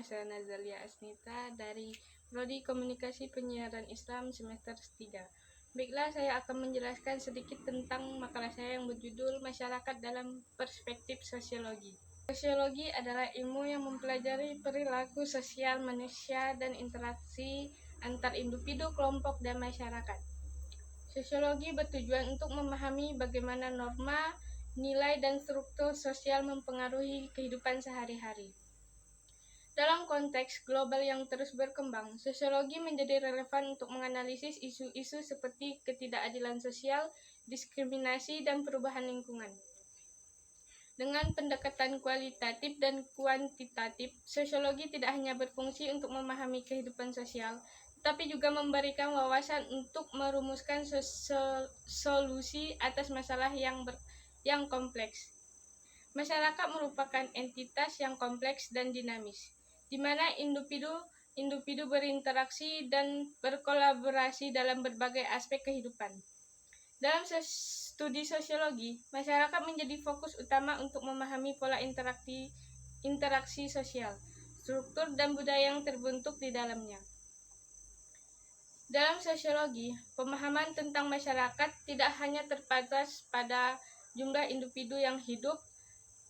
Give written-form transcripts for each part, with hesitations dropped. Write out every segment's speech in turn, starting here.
Nama saya Nazalia Asnita dari Prodi Komunikasi Penyiaran Islam semester 3. Baiklah, saya akan menjelaskan sedikit tentang makalah saya yang berjudul Masyarakat dalam Perspektif Sosiologi. Sosiologi adalah ilmu yang mempelajari perilaku sosial manusia dan interaksi antar individu, kelompok, dan masyarakat. Sosiologi bertujuan untuk memahami bagaimana norma, nilai, dan struktur sosial mempengaruhi kehidupan sehari-hari. Dalam konteks global yang terus berkembang, sosiologi menjadi relevan untuk menganalisis isu-isu seperti ketidakadilan sosial, diskriminasi, dan perubahan lingkungan. Dengan pendekatan kualitatif dan kuantitatif, sosiologi tidak hanya berfungsi untuk memahami kehidupan sosial, tetapi juga memberikan wawasan untuk merumuskan solusi atas masalah yang kompleks. Masyarakat merupakan entitas yang kompleks dan dinamis, di mana individu berinteraksi dan berkolaborasi dalam berbagai aspek kehidupan. Dalam studi sosiologi, masyarakat menjadi fokus utama untuk memahami pola interaksi sosial, struktur, dan budaya yang terbentuk di dalamnya. Dalam sosiologi, pemahaman tentang masyarakat tidak hanya terbatas pada jumlah individu yang hidup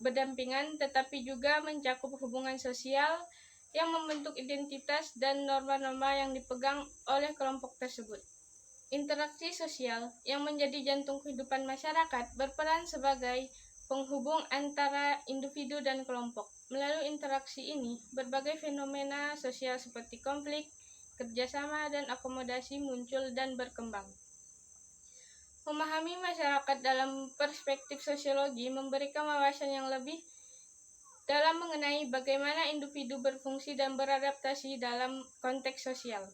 berdampingan, tetapi juga mencakup hubungan sosial yang membentuk identitas dan norma-norma yang dipegang oleh kelompok tersebut. Interaksi sosial yang menjadi jantung kehidupan masyarakat berperan sebagai penghubung antara individu dan kelompok. Melalui interaksi ini, berbagai fenomena sosial seperti konflik, kerjasama, dan akomodasi muncul dan berkembang. Memahami masyarakat dalam perspektif sosiologi memberikan wawasan yang lebih dalam mengenai bagaimana individu berfungsi dan beradaptasi dalam konteks sosial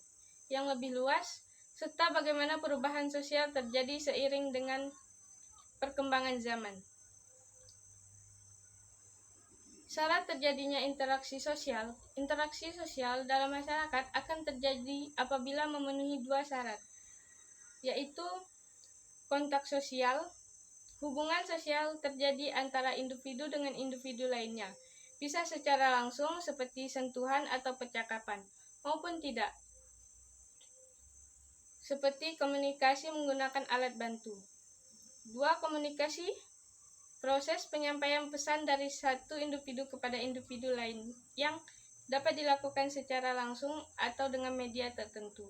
yang lebih luas, serta bagaimana perubahan sosial terjadi seiring dengan perkembangan zaman. Syarat terjadinya interaksi sosial dalam masyarakat akan terjadi apabila memenuhi dua syarat, yaitu kontak sosial. Hubungan sosial terjadi antara individu dengan individu lainnya, bisa secara langsung seperti sentuhan atau percakapan, maupun tidak, seperti komunikasi menggunakan alat bantu. Dua, komunikasi, proses penyampaian pesan dari satu individu kepada individu lain yang dapat dilakukan secara langsung atau dengan media tertentu,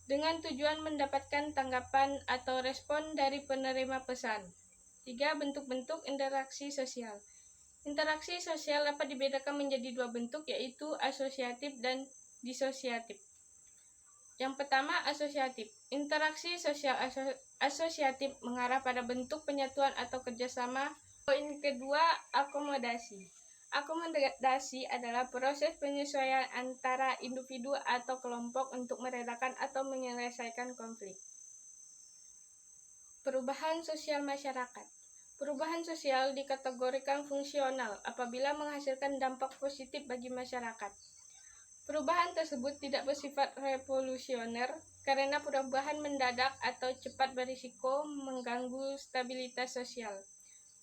dengan tujuan mendapatkan tanggapan atau respon dari penerima pesan. 3. Bentuk-bentuk interaksi sosial. Interaksi sosial dapat dibedakan menjadi dua bentuk, yaitu asosiatif dan disosiatif. Yang pertama, asosiatif. Interaksi sosial asosiatif mengarah pada bentuk penyatuan atau kerjasama. Poin kedua, akomodasi. Akomodasi adalah proses penyesuaian antara individu atau kelompok untuk meredakan atau menyelesaikan konflik. Perubahan sosial masyarakat. Perubahan sosial dikategorikan fungsional apabila menghasilkan dampak positif bagi masyarakat. Perubahan tersebut tidak bersifat revolusioner karena perubahan mendadak atau cepat berisiko mengganggu stabilitas sosial.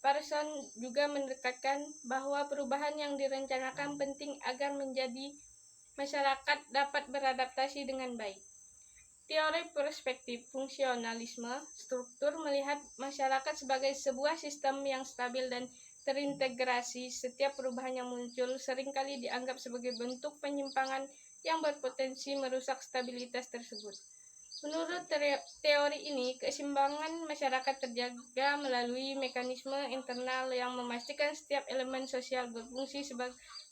Parson juga mendekatkan bahwa perubahan yang direncanakan penting agar menjadi masyarakat dapat beradaptasi dengan baik. Teori perspektif fungsionalisme struktur melihat masyarakat sebagai sebuah sistem yang stabil dan terintegrasi. Setiap perubahan yang muncul seringkali dianggap sebagai bentuk penyimpangan yang berpotensi merusak stabilitas tersebut. Menurut teori ini, keseimbangan masyarakat terjaga melalui mekanisme internal yang memastikan setiap elemen sosial berfungsi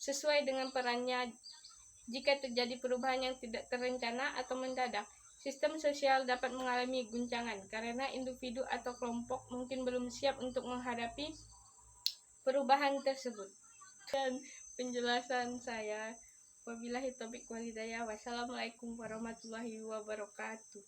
sesuai dengan perannya. Jika terjadi perubahan yang tidak terencana atau mendadak, sistem sosial dapat mengalami guncangan karena individu atau kelompok mungkin belum siap untuk menghadapi perubahan tersebut. Dan penjelasan saya. Wabillahi taufiq wal hidayah. Wassalamualaikum warahmatullahi wabarakatuh.